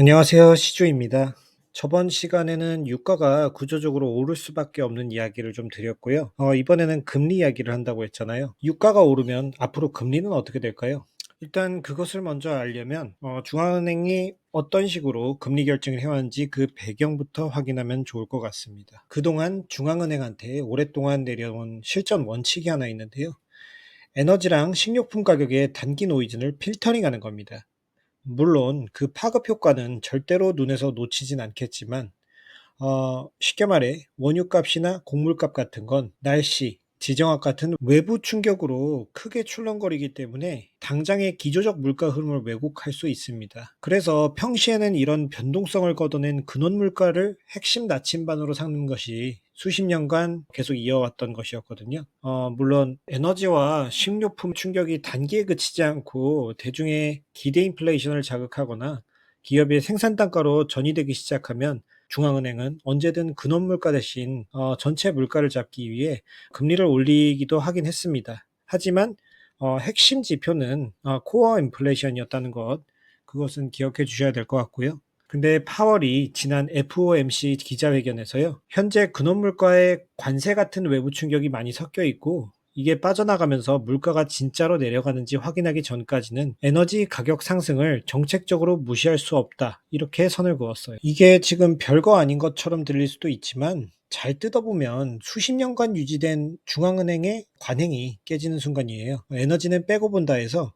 안녕하세요. 시주입니다. 저번 시간에는 유가가 구조적으로 오를 수밖에 없는 이야기를 좀 드렸고요. 이번에는 금리 이야기를 한다고 했잖아요. 유가가 오르면 앞으로 금리는 어떻게 될까요? 일단 그것을 먼저 알려면 중앙은행이 어떤 식으로 금리 결정을 해왔는지 그 배경부터 확인하면 좋을 것 같습니다. 그동안 중앙은행한테 오랫동안 내려온 실전 원칙이 하나 있는데요. 에너지랑 식료품 가격의 단기 노이즈를 필터링하는 겁니다. 물론 그 파급 효과는 절대로 눈에서 놓치진 않겠지만 쉽게 말해 원유값이나 곡물값 같은 건 날씨, 지정학 같은 외부 충격으로 크게 출렁거리기 때문에 당장의 기조적 물가 흐름을 왜곡할 수 있습니다. 그래서 평시에는 이런 변동성을 걷어낸 근원 물가를 핵심 나침반으로 삼는 것이 수십 년간 계속 이어왔던 것이었거든요. 물론 에너지와 식료품 충격이 단기에 그치지 않고 대중의 기대 인플레이션을 자극하거나 기업의 생산 단가로 전이되기 시작하면 중앙은행은 언제든 근원 물가 대신 전체 물가를 잡기 위해 금리를 올리기도 하긴 했습니다. 하지만 핵심 지표는 코어 인플레이션이었다는 것, 그것은 기억해 주셔야 될 것 같고요. 근데 파월이 지난 FOMC 기자회견에서요, 현재 근원 물가에 관세 같은 외부 충격이 많이 섞여 있고 이게 빠져나가면서 물가가 진짜로 내려가는지 확인하기 전까지는 에너지 가격 상승을 정책적으로 무시할 수 없다. 이렇게 선을 그었어요. 이게 지금 별거 아닌 것처럼 들릴 수도 있지만 잘 뜯어보면 수십 년간 유지된 중앙은행의 관행이 깨지는 순간이에요. 에너지는 빼고 본다 해서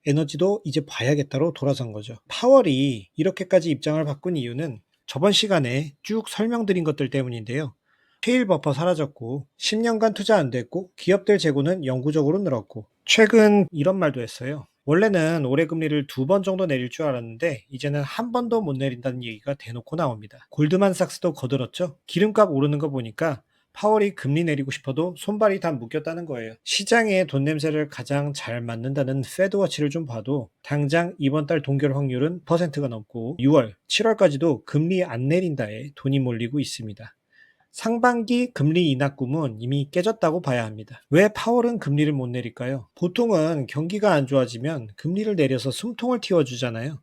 에너지도 이제 봐야겠다로 돌아선 거죠. 파월이 이렇게까지 입장을 바꾼 이유는 저번 시간에 쭉 설명드린 것들 때문인데요. 테일 버퍼 사라졌고 10년간 투자 안 됐고 기업들 재고는 영구적으로 늘었고 최근 이런 말도 했어요. 원래는 올해 금리를 2번 정도 내릴 줄 알았는데 이제는 한 번도 못 내린다는 얘기가 대놓고 나옵니다. 골드만삭스도 거들었죠. 기름값 오르는 거 보니까 파월이 금리 내리고 싶어도 손발이 다 묶였다는 거예요. 시장에 돈 냄새를 가장 잘 맡는다는 페드워치를 좀 봐도 당장 이번 달 동결 확률은 퍼센트가 넘고 6월, 7월까지도 금리 안 내린다에 돈이 몰리고 있습니다. 상반기 금리 인하 꿈은 이미 깨졌다고 봐야 합니다. 왜 파월은 금리를 못 내릴까요? 보통은 경기가 안 좋아지면 금리를 내려서 숨통을 틔워주잖아요.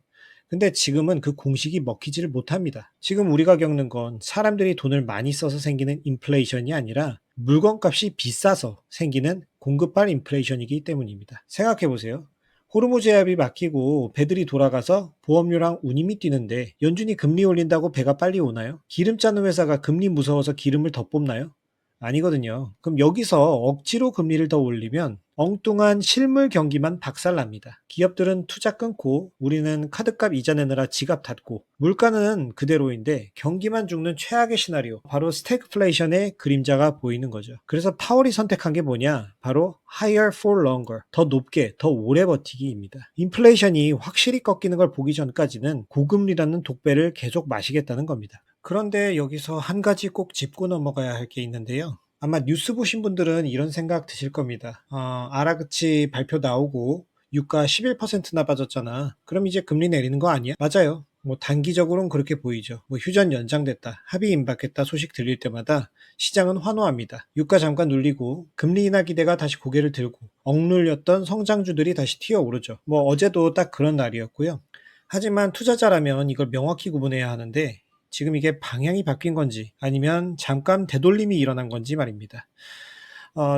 근데 지금은 그 공식이 먹히지를 못합니다. 지금 우리가 겪는 건 사람들이 돈을 많이 써서 생기는 인플레이션이 아니라 물건값이 비싸서 생기는 공급발 인플레이션이기 때문입니다. 생각해 보세요. 호르무 제압이 막히고 배들이 돌아가서 보험료랑 운임이 뛰는데 연준이 금리 올린다고 배가 빨리 오나요? 기름 짜는 회사가 금리 무서워서 기름을 더 뽑나요? 아니거든요. 그럼 여기서 억지로 금리를 더 올리면 엉뚱한 실물 경기만 박살납니다. 기업들은 투자 끊고 우리는 카드값 이자 내느라 지갑 닫고 물가는 그대로인데 경기만 죽는 최악의 시나리오, 바로 스태그플레이션의 그림자가 보이는 거죠. 그래서 파월이 선택한 게 뭐냐? 바로 higher for longer, 더 높게 더 오래 버티기입니다. 인플레이션이 확실히 꺾이는 걸 보기 전까지는 고금리라는 독배를 계속 마시겠다는 겁니다. 그런데 여기서 한 가지 꼭 짚고 넘어가야 할 게 있는데요. 아마 뉴스 보신 분들은 이런 생각 드실 겁니다. 아라그치 발표 나오고 유가 11%나 빠졌잖아. 그럼 이제 금리 내리는 거 아니야? 맞아요. 뭐 단기적으로는 그렇게 보이죠. 뭐 휴전 연장됐다, 합의 임박했다 소식 들릴 때마다 시장은 환호합니다. 유가 잠깐 눌리고 금리 인하 기대가 다시 고개를 들고 억눌렸던 성장주들이 다시 튀어오르죠. 뭐 어제도 딱 그런 날이었고요. 하지만 투자자라면 이걸 명확히 구분해야 하는데 지금 이게 방향이 바뀐 건지 아니면 잠깐 되돌림이 일어난 건지 말입니다.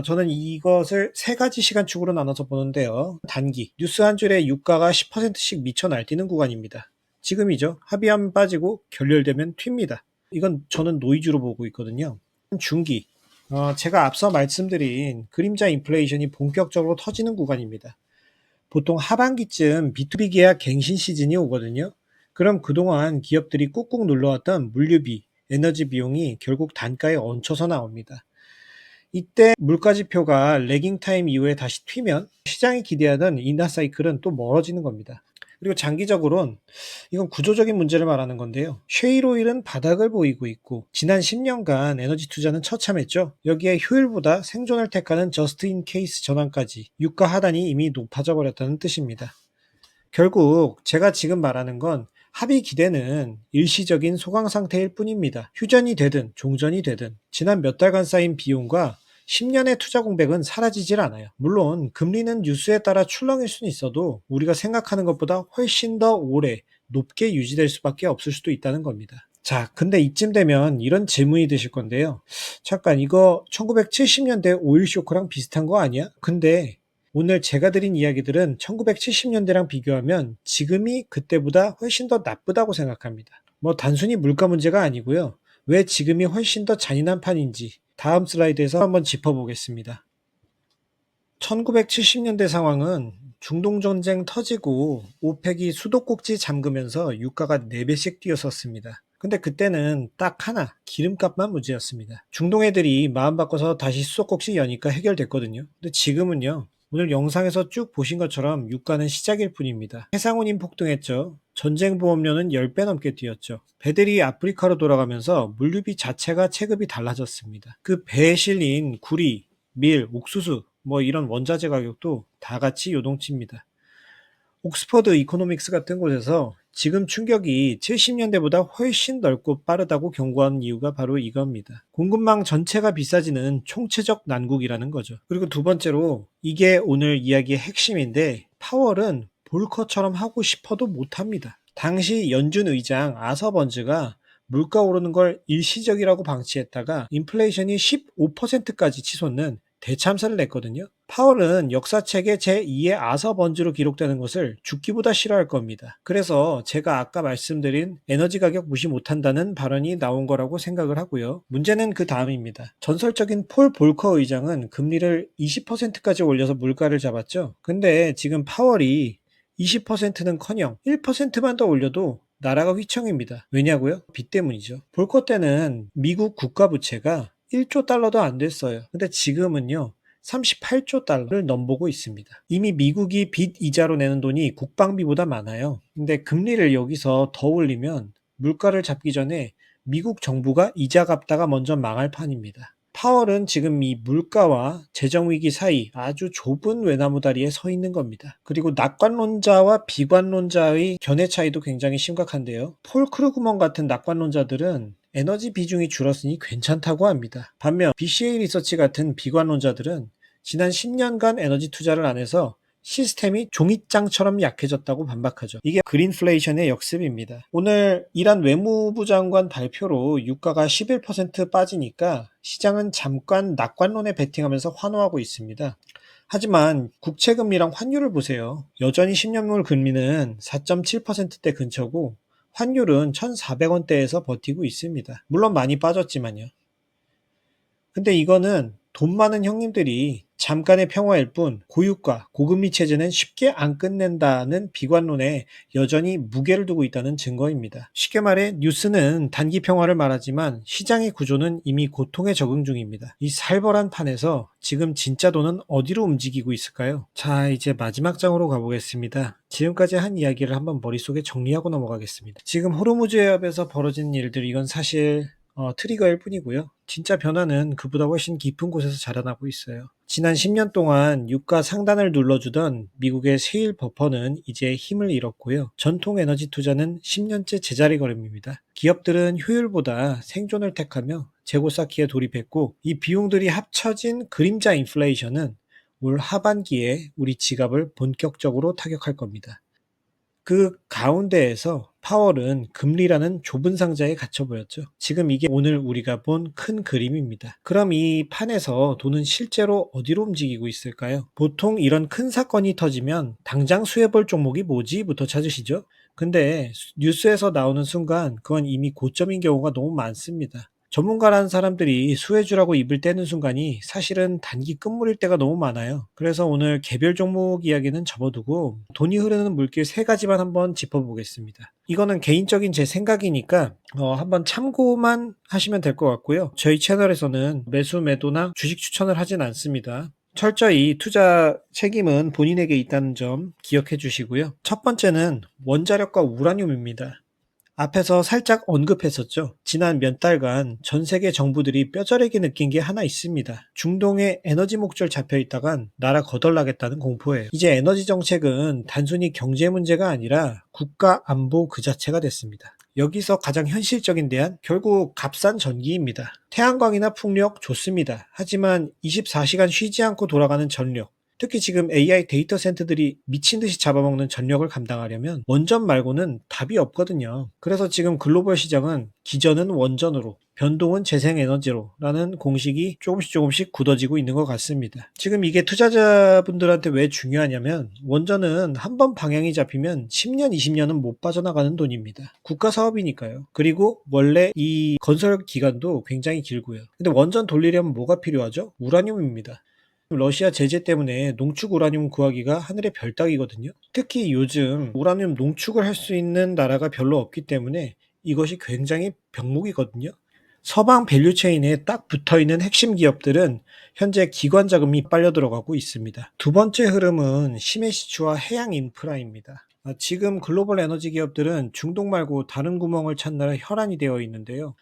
저는 이것을 세 가지 시간축으로 나눠서 보는데요. 단기, 뉴스 한 줄에 유가가 10%씩 미쳐 날뛰는 구간입니다. 지금이죠. 합의하면 빠지고 결렬되면 튑니다. 이건 저는 노이즈로 보고 있거든요. 중기, 제가 앞서 말씀드린 그림자 인플레이션이 본격적으로 터지는 구간입니다. 보통 하반기쯤 B2B 계약 갱신 시즌이 오거든요. 그럼 그동안 기업들이 꾹꾹 눌러왔던 물류비, 에너지 비용이 결국 단가에 얹혀서 나옵니다. 이때 물가 지표가 레깅 타임 이후에 다시 튀면 시장이 기대하던 인하 사이클은 또 멀어지는 겁니다. 그리고 장기적으로는 이건 구조적인 문제를 말하는 건데요. 셰일 오일은 바닥을 보이고 있고 지난 10년간 에너지 투자는 처참했죠. 여기에 효율보다 생존을 택하는 저스트 인 케이스 전환까지 유가 하단이 이미 높아져 버렸다는 뜻입니다. 결국 제가 지금 말하는 건 합의 기대는 일시적인 소강 상태일 뿐입니다. 휴전이 되든 종전이 되든 지난 몇 달간 쌓인 비용과 10년의 투자 공백은 사라지질 않아요. 물론 금리는 뉴스에 따라 출렁일 수는 있어도 우리가 생각하는 것보다 훨씬 더 오래 높게 유지될 수밖에 없을 수도 있다는 겁니다. 자, 근데 이쯤 되면 이런 질문이 드실 건데요. 잠깐, 이거 1970년대 오일 쇼크랑 비슷한 거 아니야? 근데 오늘 제가 드린 이야기들은 1970년대랑 비교하면 지금이 그때보다 훨씬 더 나쁘다고 생각합니다. 뭐 단순히 물가 문제가 아니고요. 왜 지금이 훨씬 더 잔인한 판인지 다음 슬라이드에서 한번 짚어보겠습니다. 1970년대 상황은 중동 전쟁 터지고 오펙이 수도꼭지 잠그면서 유가가 4배씩 뛰어섰습니다. 근데 그때는 딱 하나, 기름값만 문제였습니다. 중동 애들이 마음 바꿔서 다시 수도꼭지 여니까 해결됐거든요. 근데 지금은요, 오늘 영상에서 쭉 보신 것처럼 유가는 시작일 뿐입니다. 해상운임 폭등했죠. 전쟁 보험료는 10배 넘게 뛰었죠. 배들이 아프리카로 돌아가면서 물류비 자체가 체급이 달라졌습니다. 그 배에 실린 구리, 밀, 옥수수, 뭐 이런 원자재 가격도 다 같이 요동칩니다. 옥스퍼드 이코노믹스 같은 곳에서 지금 충격이 70년대보다 훨씬 넓고 빠르다고 경고한 이유가 바로 이겁니다. 공급망 전체가 비싸지는 총체적 난국이라는 거죠. 그리고 두 번째로 이게 오늘 이야기의 핵심인데 파월은 볼커처럼 하고 싶어도 못합니다. 당시 연준 의장 아서 번즈가 물가 오르는 걸 일시적이라고 방치했다가 인플레이션이 15%까지 치솟는 대참사를 냈거든요. 파월은 역사책에 제2의 아서 번즈로 기록되는 것을 죽기보다 싫어할 겁니다. 그래서 제가 아까 말씀드린 에너지 가격 무시 못한다는 발언이 나온 거라고 생각을 하고요. 문제는 그 다음입니다. 전설적인 폴 볼커 의장은 금리를 20%까지 올려서 물가를 잡았죠. 근데 지금 파월이 20%는커녕 1%만 더 올려도 나라가 휘청입니다. 왜냐고요? 빚 때문이죠. 볼커 때는 미국 국가 부채가 1조 달러도 안 됐어요. 근데 지금은요. 38조 달러를 넘보고 있습니다. 이미 미국이 빚 이자로 내는 돈이 국방비보다 많아요. 근데 금리를 여기서 더 올리면 물가를 잡기 전에 미국 정부가 이자 갚다가 먼저 망할 판입니다. 파월은 지금 이 물가와 재정위기 사이 아주 좁은 외나무 다리에 서 있는 겁니다. 그리고 낙관론자와 비관론자의 견해 차이도 굉장히 심각한데요. 폴 크루그먼 같은 낙관론자들은 에너지 비중이 줄었으니 괜찮다고 합니다. 반면 BCA 리서치 같은 비관론자들은 지난 10년간 에너지 투자를 안 해서 시스템이 종잇장처럼 약해졌다고 반박하죠. 이게 그린플레이션의 역습입니다. 오늘 이란 외무부 장관 발표로 유가가 11% 빠지니까 시장은 잠깐 낙관론에 베팅하면서 환호하고 있습니다. 하지만 국채금리랑 환율을 보세요. 여전히 10년물 금리는 4.7%대 근처고 환율은 1,400원대에서 버티고 있습니다. 물론 많이 빠졌지만요. 근데 이거는 돈 많은 형님들이 잠깐의 평화일 뿐 고유가, 고금리 체제는 쉽게 안 끝낸다는 비관론에 여전히 무게를 두고 있다는 증거입니다. 쉽게 말해 뉴스는 단기 평화를 말하지만 시장의 구조는 이미 고통에 적응 중입니다. 이 살벌한 판에서 지금 진짜 돈은 어디로 움직이고 있을까요? 자, 이제 마지막 장으로 가보겠습니다. 지금까지 한 이야기를 한번 머릿속에 정리하고 넘어가겠습니다. 지금 호르무즈 해협에서 벌어진 일들, 이건 사실 트리거일 뿐이고요. 진짜 변화는 그보다 훨씬 깊은 곳에서 자라나고 있어요. 지난 10년 동안 유가 상단을 눌러주던 미국의 세일 버퍼는 이제 힘을 잃었고요. 전통 에너지 투자는 10년째 제자리 걸음입니다. 기업들은 효율보다 생존을 택하며 재고 쌓기에 돌입했고 이 비용들이 합쳐진 그림자 인플레이션은 올 하반기에 우리 지갑을 본격적으로 타격할 겁니다. 그 가운데에서 파월은 금리라는 좁은 상자에 갇혀 보였죠. 지금 이게 오늘 우리가 본 큰 그림입니다. 그럼 이 판에서 돈은 실제로 어디로 움직이고 있을까요? 보통 이런 큰 사건이 터지면 당장 수혜볼 종목이 뭐지?부터 찾으시죠? 근데 뉴스에서 나오는 순간 그건 이미 고점인 경우가 너무 많습니다. 전문가라는 사람들이 수혜주라고 입을 떼는 순간이 사실은 단기 끝물일 때가 너무 많아요. 그래서 오늘 개별 종목 이야기는 접어두고 돈이 흐르는 물길 세 가지만 한번 짚어보겠습니다. 이거는 개인적인 제 생각이니까 한번 참고만 하시면 될 것 같고요. 저희 채널에서는 매수 매도나 주식 추천을 하진 않습니다. 철저히 투자 책임은 본인에게 있다는 점 기억해 주시고요. 첫 번째는 원자력과 우라늄입니다. 앞에서 살짝 언급했었죠. 지난 몇 달간 전 세계 정부들이 뼈저리게 느낀 게 하나 있습니다. 중동에 에너지 목줄 잡혀 있다간 나라 거덜나겠다는 공포예요. 이제 에너지 정책은 단순히 경제 문제가 아니라 국가 안보 그 자체가 됐습니다. 여기서 가장 현실적인 대안, 결국 값싼 전기입니다. 태양광이나 풍력 좋습니다. 하지만 24시간 쉬지 않고 돌아가는 전력, 특히 지금 AI 데이터 센터들이 미친 듯이 잡아먹는 전력을 감당하려면 원전 말고는 답이 없거든요. 그래서 지금 글로벌 시장은 기전은 원전으로, 변동은 재생에너지로 라는 공식이 조금씩 굳어지고 있는 것 같습니다. 지금 이게 투자자분들한테 왜 중요하냐면 원전은 한번 방향이 잡히면 10년, 20년은 못 빠져나가는 돈입니다. 국가 사업이니까요. 그리고 원래 이 건설 기간도 굉장히 길고요. 근데 원전 돌리려면 뭐가 필요하죠? 우라늄입니다. 러시아 제재 때문에 농축 우라늄 구하기가 하늘의 별 따기거든요. 특히 요즘 우라늄 농축을 할 수 있는 나라가 별로 없기 때문에 이것이 굉장히 병목이거든요. 서방 밸류체인에 딱 붙어있는 핵심 기업들은 현재 기관 자금이 빨려 들어가고 있습니다. 두 번째 흐름은 시메시추와 해양 인프라입니다. 지금 글로벌 에너지 기업들은 중동 말고 다른 구멍을 찾느라 혈안이 되어 있는데요.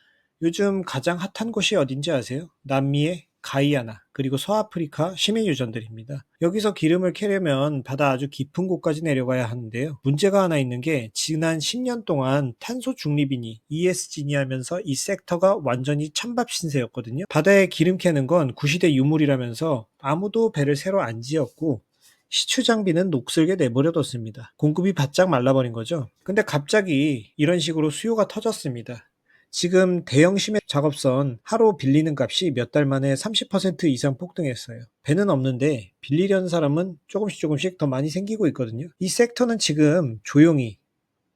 요즘 가장 핫한 곳이 어딘지 아세요? 남미의 가이아나, 그리고 서아프리카 시민 유전들입니다. 여기서 기름을 캐려면 바다 아주 깊은 곳까지 내려가야 하는데요. 문제가 하나 있는 게 지난 10년 동안 탄소 중립이니 ESG니 하면서 이 섹터가 완전히 찬밥 신세였거든요. 바다에 기름 캐는 건 구시대 유물이라면서 아무도 배를 새로 안 지었고 시추 장비는 녹슬게 내버려뒀습니다. 공급이 바짝 말라버린 거죠. 근데 갑자기 이런 식으로 수요가 터졌습니다. 지금 대형 심해 작업선 하루 빌리는 값이 몇 달 만에 30% 이상 폭등했어요. 배는 없는데 빌리려는 사람은 조금씩 더 많이 생기고 있거든요. 이 섹터는 지금 조용히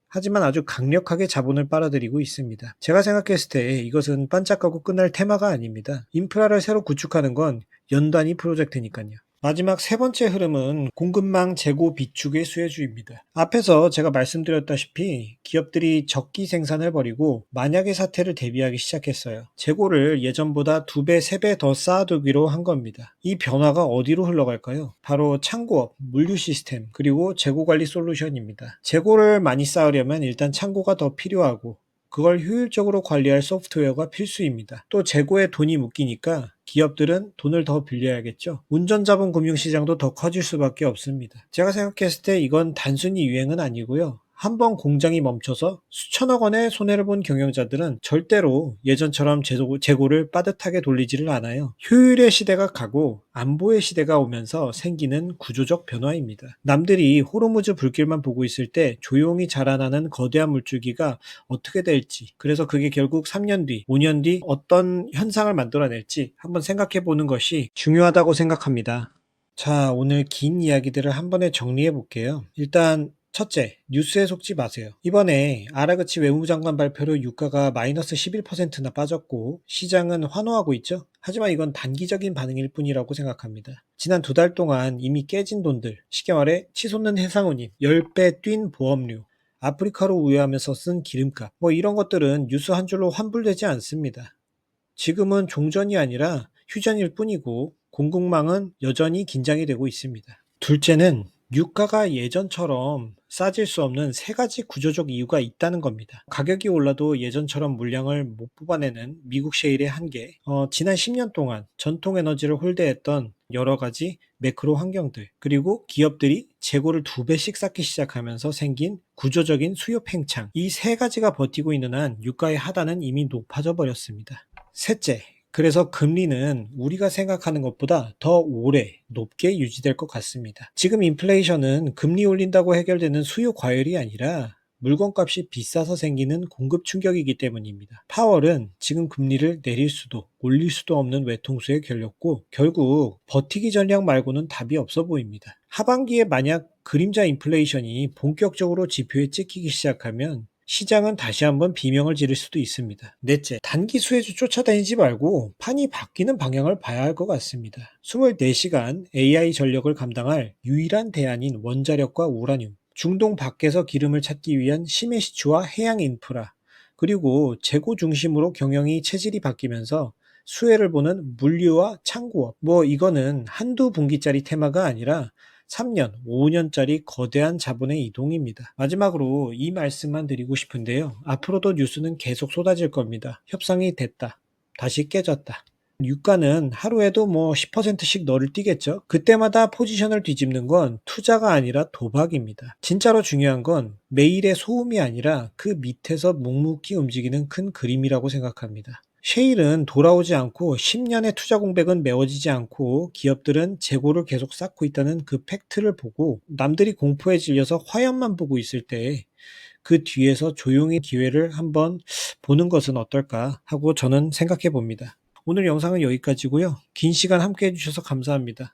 하지만 아주 강력하게 자본을 빨아들이고 있습니다. 제가 생각했을 때 이것은 반짝하고 끝날 테마가 아닙니다. 인프라를 새로 구축하는 건 연단위 프로젝트니까요. 마지막 세 번째 흐름은 공급망 재고 비축의 수혜주의입니다. 앞에서 제가 말씀드렸다시피 기업들이 적기 생산을 벌이고 만약의 사태를 대비하기 시작했어요. 재고를 예전보다 2배, 3배 더 쌓아두기로 한 겁니다. 이 변화가 어디로 흘러갈까요? 바로 창고업, 물류 시스템, 그리고 재고 관리 솔루션입니다. 재고를 많이 쌓으려면 일단 창고가 더 필요하고 그걸 효율적으로 관리할 소프트웨어가 필수입니다. 또 재고에 돈이 묶이니까 기업들은 돈을 더 빌려야겠죠. 운전자본 금융시장도 더 커질 수밖에 없습니다. 제가 생각했을 때 이건 단순히 유행은 아니고요. 한번 공장이 멈춰서 수천억 원의 손해를 본 경영자들은 절대로 예전처럼 재고를 빠듯하게 돌리지를 않아요. 효율의 시대가 가고 안보의 시대가 오면서 생기는 구조적 변화입니다. 남들이 호르무즈 불길만 보고 있을 때 조용히 자라나는 거대한 물줄기가 어떻게 될지, 그래서 그게 결국 3년 뒤, 5년 뒤 어떤 현상을 만들어낼지 한번 생각해 보는 것이 중요하다고 생각합니다. 자, 오늘 긴 이야기들을 한 번에 정리해 볼게요. 일단 첫째, 뉴스에 속지 마세요. 이번에 아라그치 외무장관 발표로 유가가 마이너스 11%나 빠졌고 시장은 환호하고 있죠? 하지만 이건 단기적인 반응일 뿐이라고 생각합니다. 지난 2달 동안 이미 깨진 돈들, 쉽게 말해 치솟는 해상운임, 10배 뛴 보험료, 아프리카로 우회하면서 쓴 기름값, 이런 것들은 뉴스 한 줄로 환불되지 않습니다. 지금은 종전이 아니라 휴전일 뿐이고 공급망은 여전히 긴장이 되고 있습니다. 둘째는 유가가 예전처럼 싸질 수 없는 세 가지 구조적 이유가 있다는 겁니다. 가격이 올라도 예전처럼 물량을 못 뽑아내는 미국 셰일의 한계, 지난 10년 동안 전통 에너지를 홀대했던 여러 가지 매크로 환경들, 그리고 기업들이 재고를 2배씩 쌓기 시작하면서 생긴 구조적인 수요 팽창, 이 세 가지가 버티고 있는 한 유가의 하단은 이미 높아져 버렸습니다. 셋째, 그래서 금리는 우리가 생각하는 것보다 더 오래 높게 유지될 것 같습니다. 지금 인플레이션은 금리 올린다고 해결되는 수요 과열이 아니라 물건값이 비싸서 생기는 공급 충격이기 때문입니다. 파월은 지금 금리를 내릴 수도 올릴 수도 없는 외통수에 결렸고 결국 버티기 전략 말고는 답이 없어 보입니다. 하반기에 만약 그림자 인플레이션이 본격적으로 지표에 찍히기 시작하면 시장은 다시 한번 비명을 지를 수도 있습니다. 넷째, 단기 수혜주 쫓아다니지 말고 판이 바뀌는 방향을 봐야 할 것 같습니다. 24시간 AI 전력을 감당할 유일한 대안인 원자력과 우라늄, 중동 밖에서 기름을 찾기 위한 시메시추와 해양 인프라, 그리고 재고 중심으로 경영이 체질이 바뀌면서 수혜를 보는 물류와 창고업, 이거는 한두 분기짜리 테마가 아니라 3년, 5년짜리 거대한 자본의 이동입니다. 마지막으로 이 말씀만 드리고 싶은데요. 앞으로도 뉴스는 계속 쏟아질 겁니다. 협상이 됐다. 다시 깨졌다. 유가는 하루에도 10%씩 너를 뛰겠죠. 그때마다 포지션을 뒤집는 건 투자가 아니라 도박입니다. 진짜로 중요한 건 매일의 소음이 아니라 그 밑에서 묵묵히 움직이는 큰 그림이라고 생각합니다. 셰일은 돌아오지 않고 10년의 투자 공백은 메워지지 않고 기업들은 재고를 계속 쌓고 있다는 그 팩트를 보고 남들이 공포에 질려서 화염만 보고 있을 때 그 뒤에서 조용히 기회를 한번 보는 것은 어떨까 하고 저는 생각해 봅니다. 오늘 영상은 여기까지고요. 긴 시간 함께 해 주셔서 감사합니다.